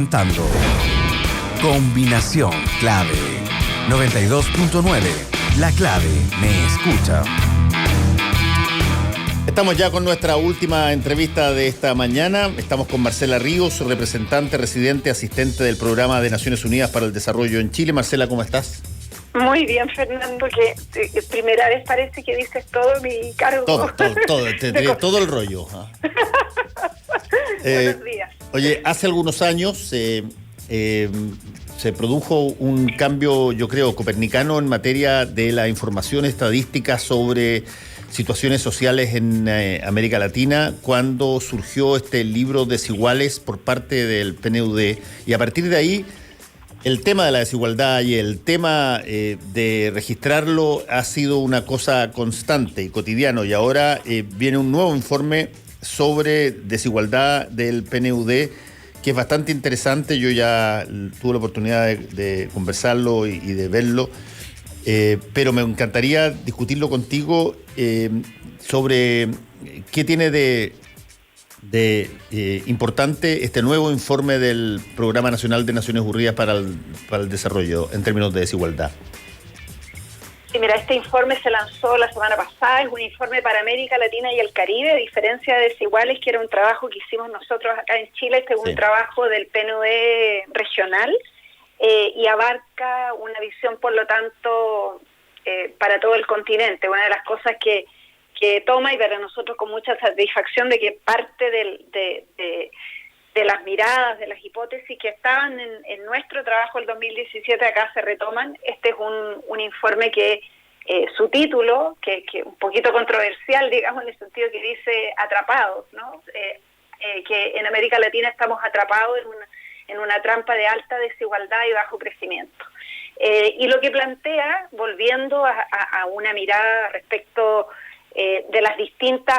Presentando Combinación Clave 92.9. La clave me escucha. Estamos ya con nuestra última entrevista de esta mañana. Estamos con Marcela Ríos, representante, residente, asistente del Programa de Naciones Unidas para el Desarrollo en Chile. Marcela, ¿cómo estás? Muy bien, Fernando, que primera vez parece que dices todo mi cargo. Todo el rollo. Buenos días. Oye, hace algunos años se produjo un cambio, yo creo, copernicano en materia de la información estadística sobre situaciones sociales en América Latina, cuando surgió este libro Desiguales por parte del PNUD, y a partir de ahí el tema de la desigualdad y el tema de registrarlo ha sido una cosa constante y cotidiano, y ahora viene un nuevo informe sobre desigualdad del PNUD que es bastante interesante. Yo ya tuve la oportunidad de conversarlo y de verlo, pero me encantaría discutirlo contigo sobre qué tiene de importante este nuevo informe del Programa Nacional de Naciones Unidas para el Desarrollo en términos de desigualdad. Sí, mira, este informe se lanzó la semana pasada, es un informe para América Latina y el Caribe, a diferencia de Desiguales, que era un trabajo que hicimos nosotros acá en Chile. Este es un trabajo del PNUD regional y abarca una visión, por lo tanto, para todo el continente. Una de las cosas que toma, y para nosotros con mucha satisfacción, de que parte de las miradas, de las hipótesis que estaban en nuestro trabajo el 2017 acá se retoman. Este es un informe que su título, que un poquito controversial, digamos, en el sentido que dice atrapados, ¿no? Que en América Latina estamos atrapados en una trampa de alta desigualdad y bajo crecimiento. Y lo que plantea, volviendo a una mirada respecto de las distintas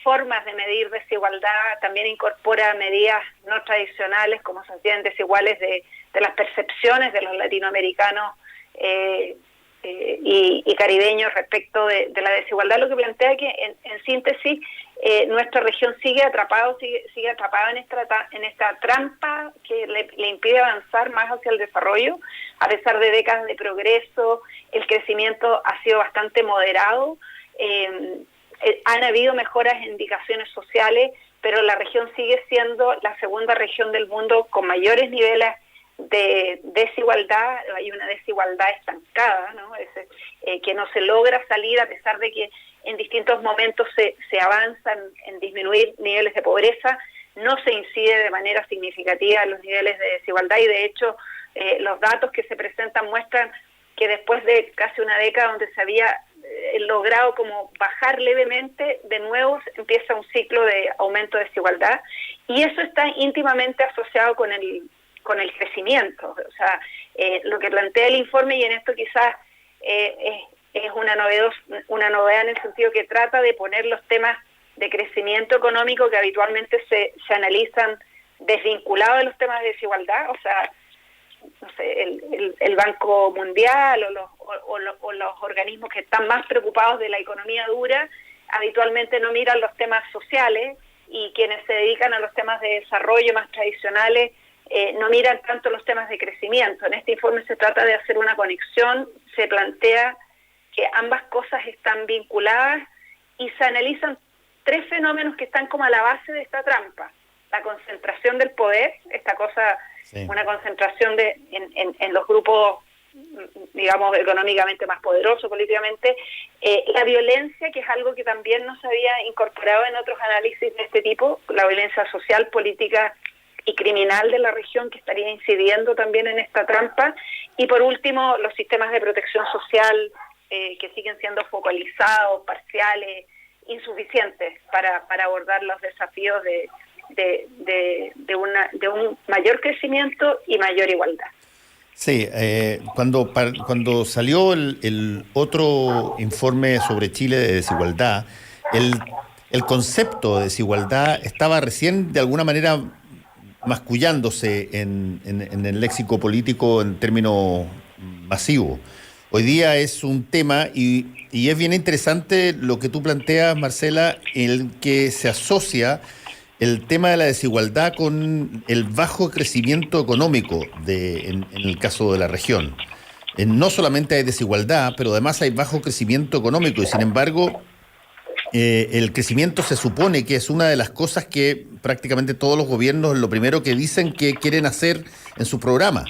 formas de medir desigualdad, también incorpora medidas no tradicionales, como se entienden desiguales de las percepciones de los latinoamericanos y caribeños respecto de la desigualdad. Lo que plantea que, en síntesis, nuestra región sigue atrapada en esta trampa que le impide avanzar más hacia el desarrollo. A pesar de décadas de progreso, el crecimiento ha sido bastante moderado. Han habido mejoras en indicaciones sociales, pero la región sigue siendo la segunda región del mundo con mayores niveles de desigualdad. Hay una desigualdad estancada, ¿no? Que no se logra salir, a pesar de que en distintos momentos se avanza en disminuir niveles de pobreza. No se incide de manera significativa en los niveles de desigualdad, y de hecho los datos que se presentan muestran que después de casi una década donde se había logrado como bajar levemente, de nuevo empieza un ciclo de aumento de desigualdad, y eso está íntimamente asociado con el crecimiento. O sea, lo que plantea el informe, y en esto quizás es una novedad en el sentido que trata de poner los temas de crecimiento económico que habitualmente se analizan desvinculados de los temas de desigualdad. O sea, no sé, el Banco Mundial o los organismos que están más preocupados de la economía dura habitualmente no miran los temas sociales, y quienes se dedican a los temas de desarrollo más tradicionales no miran tanto los temas de crecimiento. En este informe se trata de hacer una conexión, se plantea que ambas cosas están vinculadas y se analizan tres fenómenos que están como a la base de esta trampa. La concentración del poder, esta cosa, sí, una concentración en los grupos, digamos, económicamente más poderosos, políticamente. La violencia, que es algo que también no se había incorporado en otros análisis de este tipo, la violencia social, política y criminal de la región, que estaría incidiendo también en esta trampa. Y por último, los sistemas de protección social, que siguen siendo focalizados, parciales, insuficientes para abordar los desafíos de un mayor crecimiento y mayor igualdad. Sí, cuando salió el otro informe sobre Chile de desigualdad, el concepto de desigualdad estaba recién de alguna manera mascullándose en el léxico político en términos masivos. Hoy día es un tema y es bien interesante lo que tú planteas, Marcela, el que se asocia el tema de la desigualdad con el bajo crecimiento económico en el caso de la región. No solamente hay desigualdad, pero además hay bajo crecimiento económico y sin embargo el crecimiento se supone que es una de las cosas que prácticamente todos los gobiernos lo primero que dicen que quieren hacer en su programa.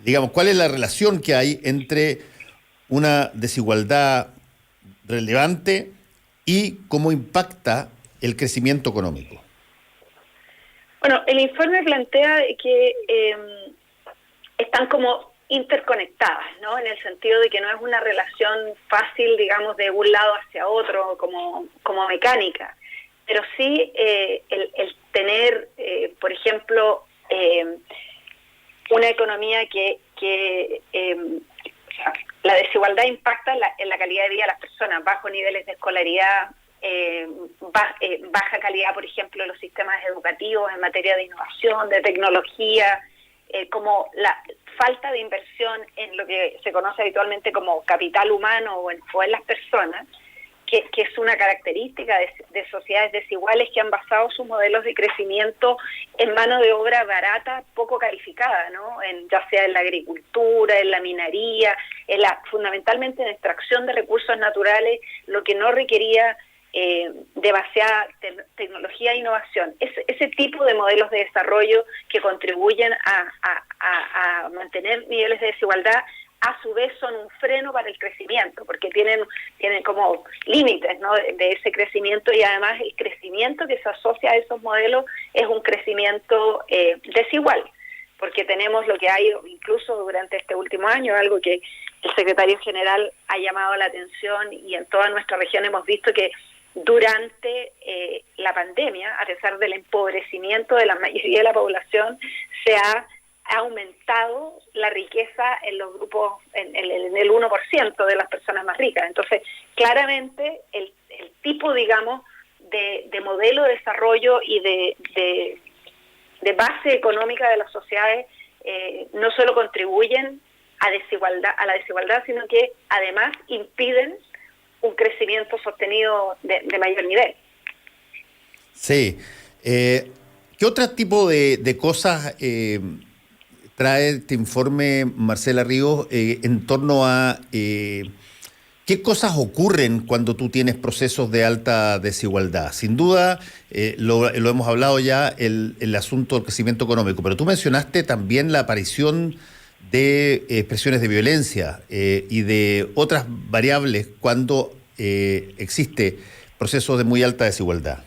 Digamos, ¿cuál es la relación que hay entre una desigualdad relevante y cómo impacta el crecimiento económico? Bueno, el informe plantea que están como interconectadas, ¿no? En el sentido de que no es una relación fácil, digamos, de un lado hacia otro, como mecánica, pero sí el tener, por ejemplo, una economía que o sea, la desigualdad impacta en la calidad de vida de las personas, bajos niveles de escolaridad, baja calidad, por ejemplo, de los sistemas educativos en materia de innovación, de tecnología, como la falta de inversión en lo que se conoce habitualmente como capital humano o en las personas, que es una característica de sociedades desiguales que han basado sus modelos de crecimiento en mano de obra barata, poco calificada, ¿no? Ya sea en la agricultura, en la minería, fundamentalmente en extracción de recursos naturales, lo que no requería demasiada tecnología e innovación. Ese tipo de modelos de desarrollo que contribuyen a mantener niveles de desigualdad, a su vez son un freno para el crecimiento, porque tienen como límites, ¿no? de ese crecimiento, y además el crecimiento que se asocia a esos modelos es un crecimiento desigual, porque tenemos lo que hay incluso durante este último año, algo que el secretario general ha llamado la atención, y en toda nuestra región hemos visto que durante la pandemia, a pesar del empobrecimiento de la mayoría de la población, se ha aumentado la riqueza en los grupos, en el 1% de las personas más ricas. Entonces, claramente, el tipo, digamos, de modelo de desarrollo y de base económica de las sociedades no solo contribuyen a la desigualdad, sino que además impiden un crecimiento sostenido de mayor nivel. Sí. ¿Qué otro tipo de cosas trae este informe, Marcela Ríos, en torno a qué cosas ocurren cuando tú tienes procesos de alta desigualdad? Sin duda, lo hemos hablado ya, el asunto del crecimiento económico, pero tú mencionaste también la aparición de expresiones de violencia y de otras variables cuando existe procesos de muy alta desigualdad.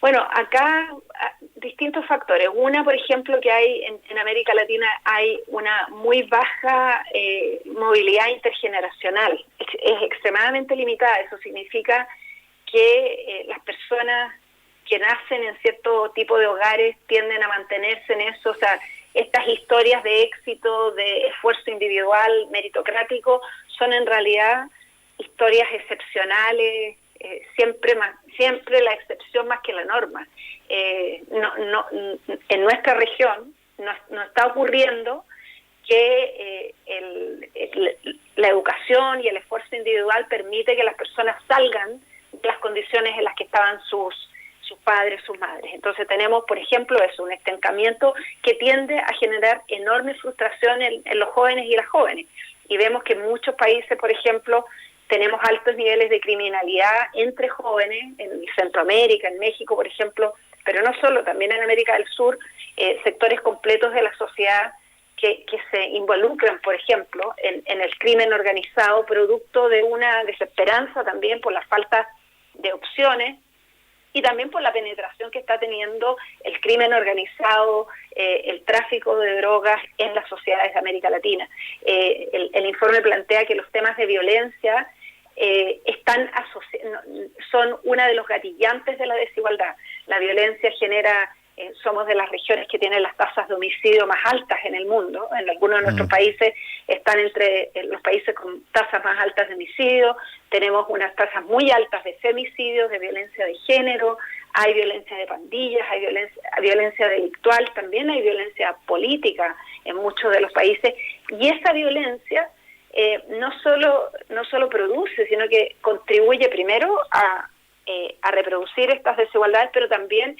Bueno, acá distintos factores. Una, por ejemplo, que hay en América Latina hay una muy baja movilidad intergeneracional. Es extremadamente limitada. Eso significa que las personas que nacen en cierto tipo de hogares tienden a mantenerse en eso. O sea, estas historias de éxito, de esfuerzo individual, meritocrático, son en realidad historias excepcionales, siempre la excepción más que la norma. En nuestra región no está ocurriendo que la educación y el esfuerzo individual permite que las personas salgan de las condiciones en las que estaban sus padres, sus madres. Entonces tenemos, por ejemplo, un estancamiento que tiende a generar enorme frustración en los jóvenes y las jóvenes. Y vemos que en muchos países, por ejemplo, tenemos altos niveles de criminalidad entre jóvenes, en Centroamérica, en México, por ejemplo, pero no solo, también en América del Sur, sectores completos de la sociedad que se involucran, por ejemplo, en el crimen organizado, producto de una desesperanza también por la falta de opciones y también por la penetración que está teniendo el crimen organizado, el tráfico de drogas en las sociedades de América Latina. El informe plantea que los temas de violencia son una de los gatillantes de la desigualdad. La violencia genera, somos de las regiones que tienen las tasas de homicidio más altas en el mundo. En algunos de nuestros países están entre los países con tasas más altas de homicidio. Tenemos unas tasas muy altas de femicidios, de violencia de género, hay violencia de pandillas, hay violencia delictual, también hay violencia política en muchos de los países. Y esa violencia no solo produce, sino que contribuye primero a a reproducir estas desigualdades, pero también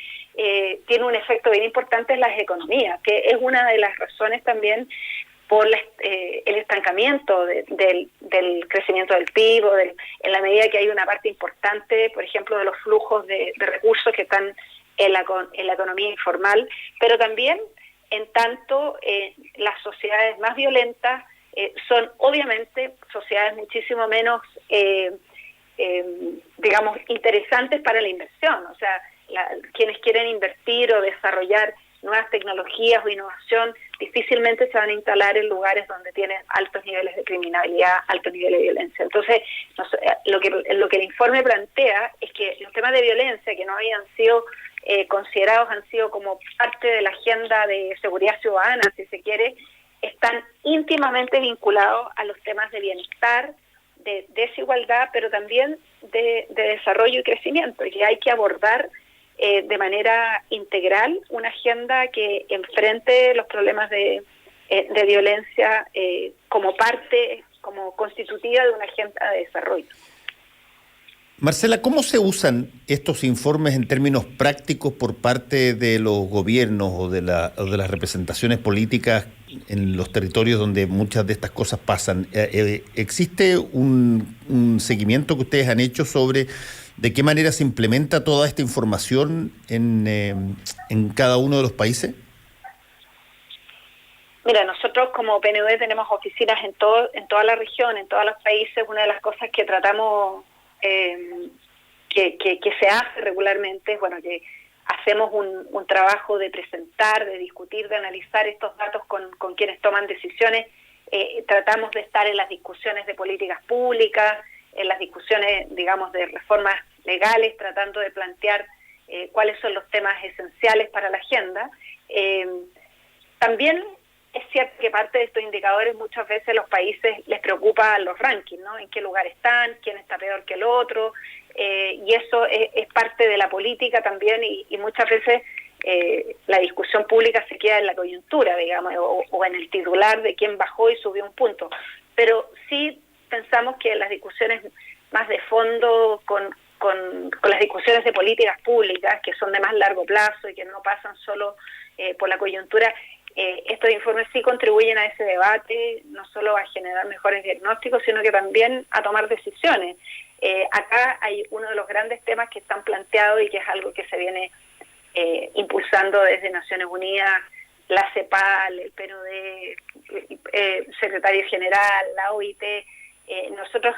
tiene un efecto bien importante en las economías, que es una de las razones también por el estancamiento del crecimiento del PIB, en la medida que hay una parte importante, por ejemplo, de los flujos de recursos que están en la economía informal, pero también en tanto las sociedades más violentas son obviamente sociedades muchísimo menos, digamos, interesantes para la inversión. O sea, quienes quieren invertir o desarrollar nuevas tecnologías o innovación difícilmente se van a instalar en lugares donde tienen altos niveles de criminalidad, altos niveles de violencia. Entonces, lo que el informe plantea es que los temas de violencia que no habían sido considerados, han sido como parte de la agenda de seguridad ciudadana, si se quiere, están íntimamente vinculados a los temas de bienestar, de desigualdad, pero también de desarrollo y crecimiento, y que hay que abordar de manera integral una agenda que enfrente los problemas de violencia como parte, como constitutiva de una agenda de desarrollo. Marcela, ¿cómo se usan estos informes en términos prácticos por parte de los gobiernos o de las representaciones políticas en los territorios donde muchas de estas cosas pasan? ¿Existe un seguimiento que ustedes han hecho sobre de qué manera se implementa toda esta información en cada uno de los países? Mira, nosotros como PNUD tenemos oficinas en toda la región, en todos los países. Una de las cosas que tratamos que se hace regularmente es, bueno, que hacemos un trabajo de presentar, de discutir, de analizar estos datos con quienes toman decisiones. Tratamos de estar en las discusiones de políticas públicas, en las discusiones, digamos, de reformas legales, tratando de plantear cuáles son los temas esenciales para la agenda. También es cierto que parte de estos indicadores muchas veces a los países les preocupa los rankings, ¿no? En qué lugar están, quién está peor que el otro, y eso es parte de la política también, y muchas veces la discusión pública se queda en la coyuntura, digamos, o en el titular de quién bajó y subió un punto. Pero sí pensamos que las discusiones más de fondo con las discusiones de políticas públicas, que son de más largo plazo y que no pasan solo por la coyuntura, estos informes sí contribuyen a ese debate, no solo a generar mejores diagnósticos, sino que también a tomar decisiones. Acá hay uno de los grandes temas que están planteados y que es algo que se viene impulsando desde Naciones Unidas, la CEPAL, el PNUD, Secretario General, la OIT. Nosotros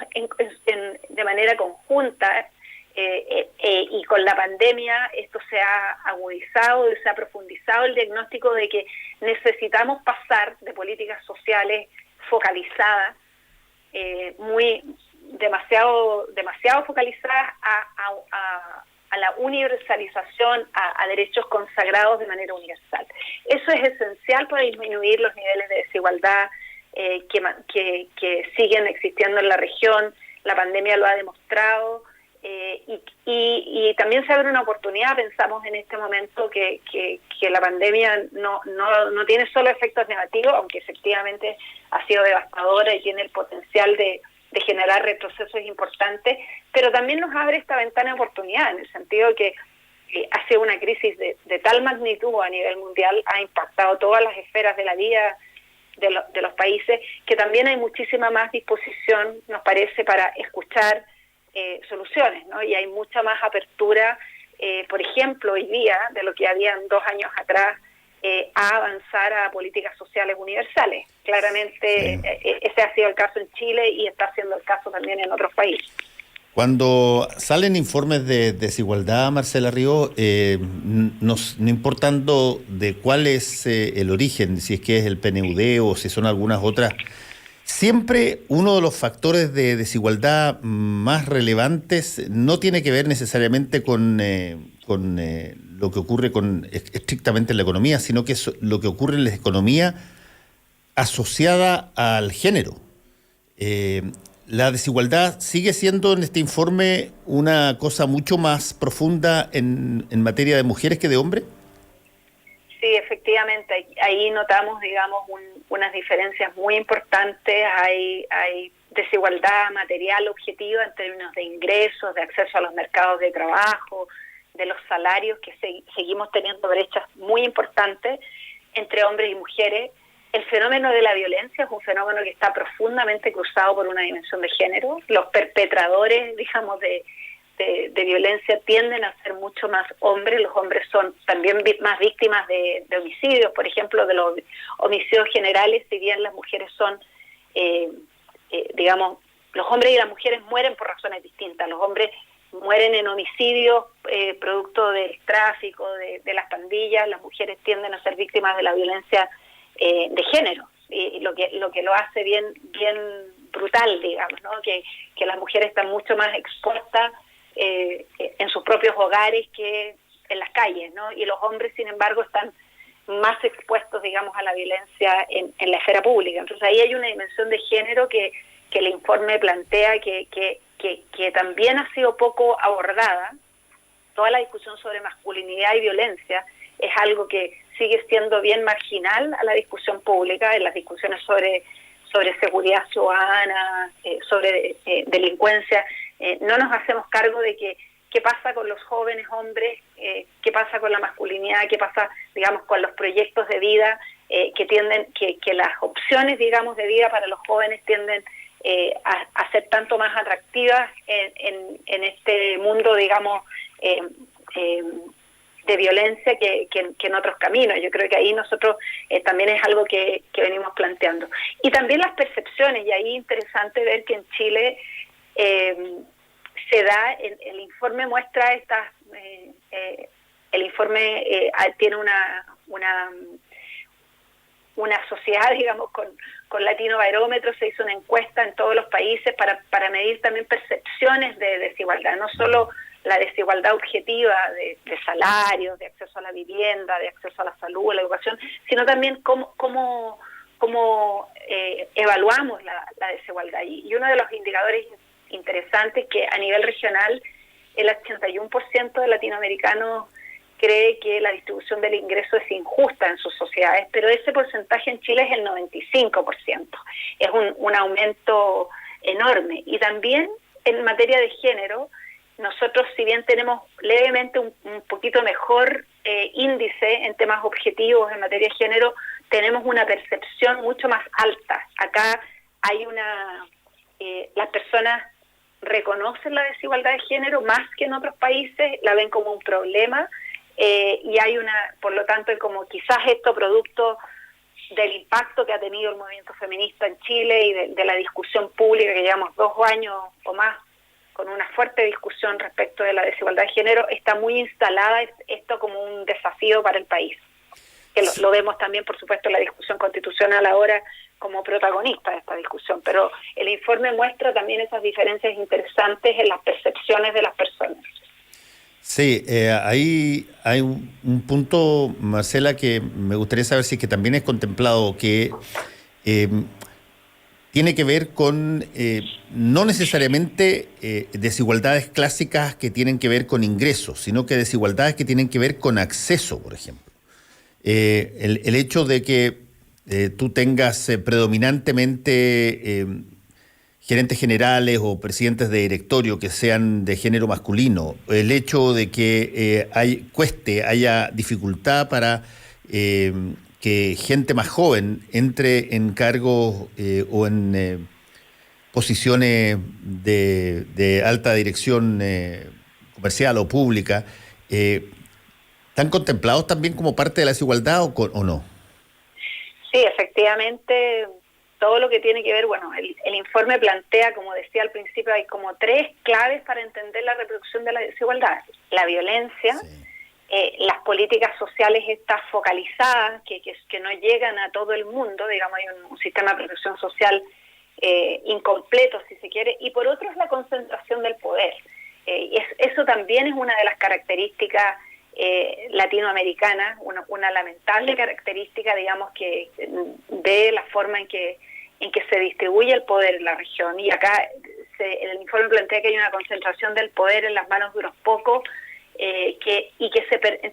de manera conjunta y con la pandemia esto se ha agudizado y se ha profundizado el diagnóstico de que necesitamos pasar de políticas sociales focalizadas, demasiado focalizadas a la universalización, a derechos consagrados de manera universal. Eso es esencial para disminuir los niveles de desigualdad que siguen existiendo en la región. La pandemia lo ha demostrado. Y también se abre una oportunidad. Pensamos en este momento que la pandemia no tiene solo efectos negativos, aunque efectivamente ha sido devastadora y tiene el potencial de generar retrocesos importantes, pero también nos abre esta ventana de oportunidad, en el sentido de que ha sido una crisis de tal magnitud a nivel mundial, ha impactado todas las esferas de la vida de los países, que también hay muchísima más disposición, nos parece, para escuchar soluciones, ¿no? Y hay mucha más apertura, por ejemplo, hoy día, de lo que habían 2 años atrás, a avanzar a políticas sociales universales. Claramente ese ha sido el caso en Chile y está siendo el caso también en otros países. Cuando salen informes de desigualdad, Marcela Ríos, no importando de cuál es el origen, si es que es el PNUD o si son algunas otras, siempre uno de los factores de desigualdad más relevantes no tiene que ver necesariamente con lo que ocurre estrictamente en la economía, sino que es lo que ocurre en la economía asociada al género. La desigualdad sigue siendo en este informe una cosa mucho más profunda en materia de mujeres que de hombres. Sí, efectivamente, ahí notamos, digamos, unas diferencias muy importantes. Hay desigualdad material objetiva en términos de ingresos, de acceso a los mercados de trabajo, de los salarios, que seguimos teniendo brechas muy importantes entre hombres y mujeres. El fenómeno de la violencia es un fenómeno que está profundamente cruzado por una dimensión de género. Los perpetradores, digamos, de violencia tienden a ser mucho más hombres. Los hombres son también más víctimas de homicidios, por ejemplo, de los homicidios generales, si bien las mujeres son, digamos, los hombres y las mujeres mueren por razones distintas. Los hombres mueren en homicidios producto del tráfico, de las pandillas. Las mujeres tienden a ser víctimas de la violencia de género, y lo que lo hace bien brutal, digamos, ¿no? Que las mujeres están mucho más expuestas en sus propios hogares que en las calles, ¿no? Y los hombres, sin embargo, están más expuestos, digamos, a la violencia en la esfera pública. Entonces ahí hay una dimensión de género que el informe plantea que también ha sido poco abordada. Toda la discusión sobre masculinidad y violencia es algo que sigue siendo bien marginal a la discusión pública, en las discusiones sobre seguridad ciudadana, sobre delincuencia. No nos hacemos cargo de qué pasa con los jóvenes hombres, qué pasa con la masculinidad, qué pasa, digamos, con los proyectos de vida que las opciones, digamos, de vida para los jóvenes tienden a ser tanto más atractivas en este mundo, digamos, de violencia que en otros caminos. Yo creo que ahí nosotros también es algo que venimos planteando. Y también las percepciones, y ahí interesante ver que en Chile se da, el informe muestra el informe tiene una sociedad, digamos, con Latino Barómetro. Se hizo una encuesta en todos los países para medir también percepciones de desigualdad, no solo la desigualdad objetiva de salarios, de acceso a la vivienda, de acceso a la salud, a la educación, sino también cómo evaluamos la desigualdad. Y uno de los indicadores interesantes que a nivel regional el 81% de latinoamericanos cree que la distribución del ingreso es injusta en sus sociedades, pero ese porcentaje en Chile es el 95%. Es un aumento enorme. Y también en materia de género, nosotros, si bien tenemos levemente un poquito mejor índice en temas objetivos en materia de género, tenemos una percepción mucho más alta. Acá hay las personas reconocen la desigualdad de género más que en otros países, la ven como un problema, y hay por lo tanto, como quizás esto producto del impacto que ha tenido el movimiento feminista en Chile y de la discusión pública que llevamos 2 años o más con una fuerte discusión respecto de la desigualdad de género, está muy instalada esto como un desafío para el país. Que lo vemos también, por supuesto, en la discusión constitucional ahora como protagonista de esta discusión, pero el informe muestra también esas diferencias interesantes en las percepciones de las personas. Sí, ahí hay un punto, Marcela, que me gustaría saber si es que también es contemplado, que tiene que ver con no necesariamente desigualdades clásicas que tienen que ver con ingresos, sino que desigualdades que tienen que ver con acceso, por ejemplo. El hecho de que tú tengas predominantemente gerentes generales o presidentes de directorio que sean de género masculino, el hecho de que haya dificultad para que gente más joven entre en cargos o en posiciones de alta dirección comercial o pública, ¿están contemplados también como parte de la desigualdad o no? Sí, efectivamente, todo lo que tiene que ver, bueno, el informe plantea, como decía al principio, hay como 3 claves para entender la reproducción de la desigualdad: la violencia, sí, las políticas sociales estas focalizadas que no llegan a todo el mundo, digamos, hay un sistema de protección social incompleto, si se quiere, y por otro es la concentración del poder. Eso también es una de las características latinoamericanas, una lamentable característica, digamos, que de la forma en que se distribuye el poder en la región. Y acá el informe plantea que hay una concentración del poder en las manos de unos pocos,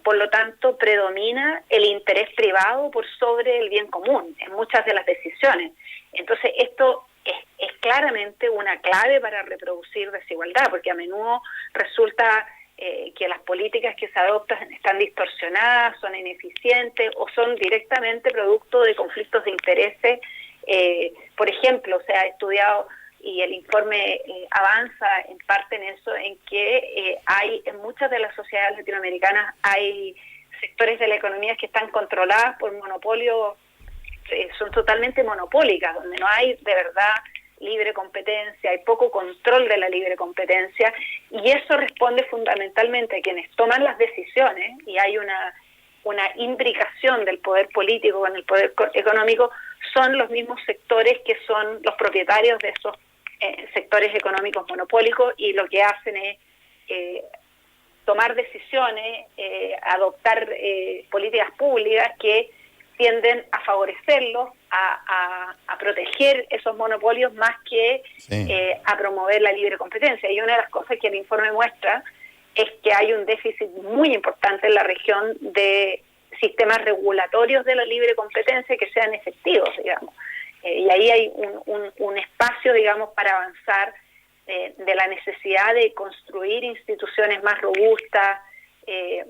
por lo tanto predomina el interés privado por sobre el bien común en muchas de las decisiones. Entonces esto es claramente una clave para reproducir desigualdad, porque a menudo resulta que las políticas que se adoptan están distorsionadas, son ineficientes o son directamente producto de conflictos de intereses. Por ejemplo, se ha estudiado y el informe avanza en parte en eso, en que hay en muchas de las sociedades latinoamericanas hay sectores de la economía que están controladas por monopolios, son totalmente monopólicas, donde no hay de verdad libre competencia, hay poco control de la libre competencia, y eso responde fundamentalmente a quienes toman las decisiones, y hay una imbricación del poder político con el poder económico, son los mismos sectores que son los propietarios de esos sectores económicos monopólicos, y lo que hacen es tomar decisiones, adoptar políticas públicas que tienden a favorecerlos, a proteger esos monopolios más que a promover la libre competencia. Y una de las cosas que el informe muestra es que hay un déficit muy importante en la región de sistemas regulatorios de la libre competencia que sean efectivos, digamos. Y ahí hay un espacio, digamos, para avanzar de la necesidad de construir instituciones más robustas,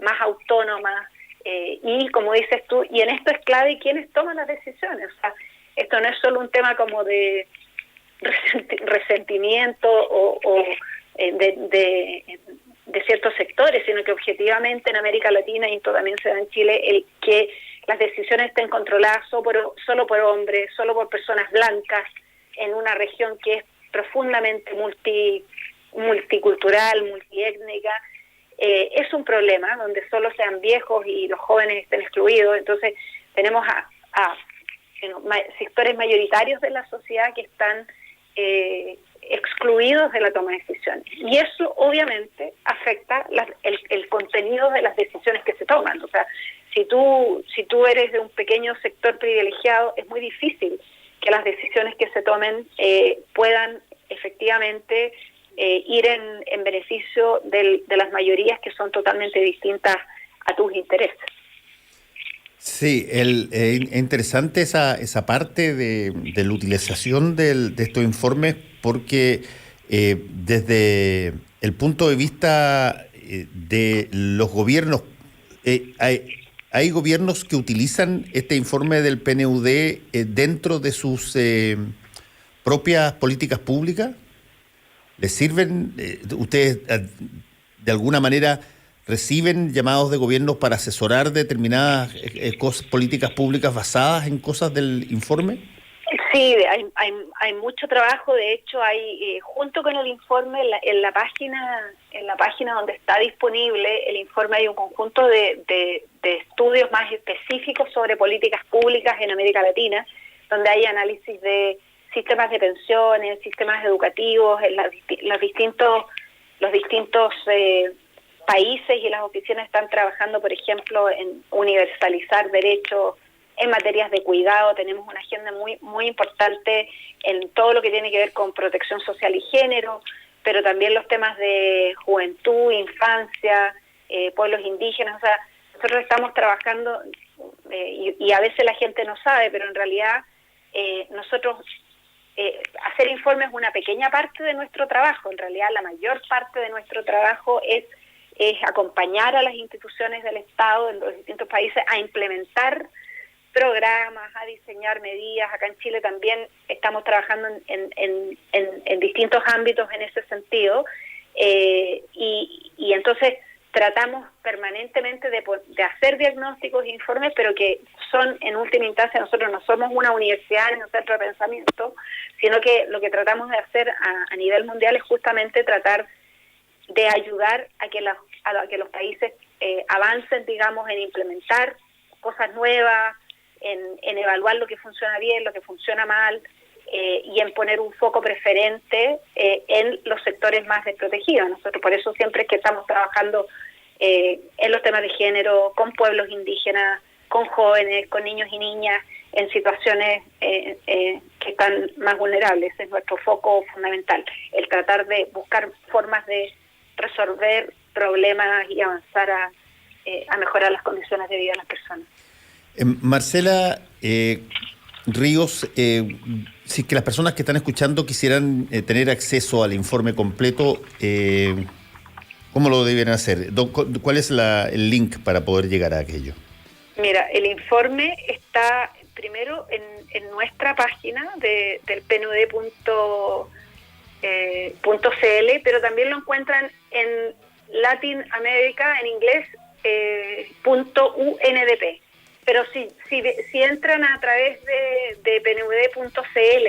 más autónomas, y como dices tú, y en esto es clave quiénes toman las decisiones. O sea, esto no es solo un tema como de resentimiento o de ciertos sectores, sino que objetivamente en América Latina, y esto también se da en Chile, el que las decisiones estén controladas solo por hombres, solo por personas blancas, en una región que es profundamente multicultural, multiétnica, es un problema donde solo sean viejos y los jóvenes estén excluidos. Entonces tenemos sectores mayoritarios de la sociedad que están excluidos de la toma de decisiones, y eso obviamente afecta el contenido de las decisiones que se toman. O sea, si tú eres de un pequeño sector privilegiado, es muy difícil que las decisiones que se tomen puedan efectivamente ir en beneficio de las mayorías que son totalmente distintas a tus intereses. Sí, es interesante esa parte de la utilización de estos informes, porque desde el punto de vista de los gobiernos, hay gobiernos que utilizan este informe del PNUD dentro de sus propias políticas públicas. ¿Les sirven? ¿Ustedes de alguna manera reciben llamados de gobiernos para asesorar determinadas políticas públicas basadas en cosas del informe? Sí, hay mucho trabajo. De hecho, hay junto con el informe en la página donde está disponible el informe, hay un conjunto de estudios más específicos sobre políticas públicas en América Latina, donde hay análisis de sistemas de pensiones, sistemas educativos, en los distintos países, y las oficinas están trabajando, por ejemplo, en universalizar derechos en materias de cuidado. Tenemos una agenda muy, muy importante en todo lo que tiene que ver con protección social y género, pero también los temas de juventud, infancia, pueblos indígenas. O sea, nosotros estamos trabajando, y a veces la gente no sabe, pero en realidad nosotros hacer informes es una pequeña parte de nuestro trabajo. En realidad la mayor parte de nuestro trabajo es acompañar a las instituciones del Estado en los distintos países a implementar programas, a diseñar medidas. Acá en Chile también estamos trabajando en distintos ámbitos en ese sentido, y entonces tratamos permanentemente de hacer diagnósticos e informes, pero que son, en última instancia, nosotros no somos una universidad ni un centro de pensamiento, sino que lo que tratamos de hacer a nivel mundial es justamente tratar de ayudar a que los países avancen, digamos, en implementar cosas nuevas, en evaluar lo que funciona bien, lo que funciona mal, y en poner un foco preferente en los sectores más desprotegidos. Nosotros por eso siempre es que estamos trabajando en los temas de género, con pueblos indígenas, con jóvenes, con niños y niñas en situaciones que están más vulnerables. Es nuestro foco fundamental, el tratar de buscar formas de resolver problemas y avanzar a mejorar las condiciones de vida de las personas. Marcela Ríos, si que las personas que están escuchando quisieran tener acceso al informe completo, ¿cómo lo deben hacer? ¿Cuál es el link para poder llegar a aquello? Mira, el informe está primero en nuestra página del pnud.cl, pero también lo encuentran en Latin America, en inglés, .undp. Pero si entran a través de pnud.cl,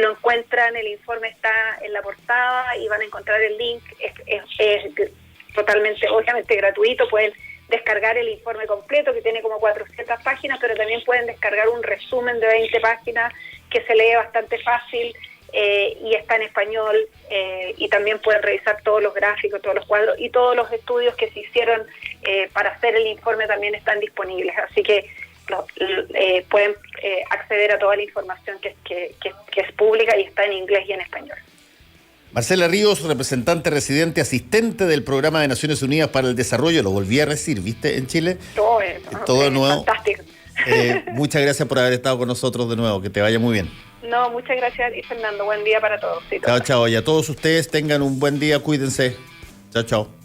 lo encuentran, el informe está en la portada y van a encontrar el link. Es totalmente, obviamente gratuito, pueden descargar el informe completo que tiene como 400 páginas, pero también pueden descargar un resumen de 20 páginas que se lee bastante fácil y está en español, y también pueden revisar todos los gráficos, todos los cuadros y todos los estudios que se hicieron para hacer el informe también están disponibles, así que pueden acceder a toda la información que es pública y está en inglés y en español. Marcela Ríos, representante residente, asistente del Programa de Naciones Unidas para el Desarrollo, lo volví a decir, ¿viste? En Chile. Todo de nuevo. Fantástico. Muchas gracias por haber estado con nosotros de nuevo, que te vaya muy bien. No, muchas gracias a ti, Fernando. Buen día para todos. Chao, chao. Y a todos ustedes tengan un buen día, cuídense. Chao, chao.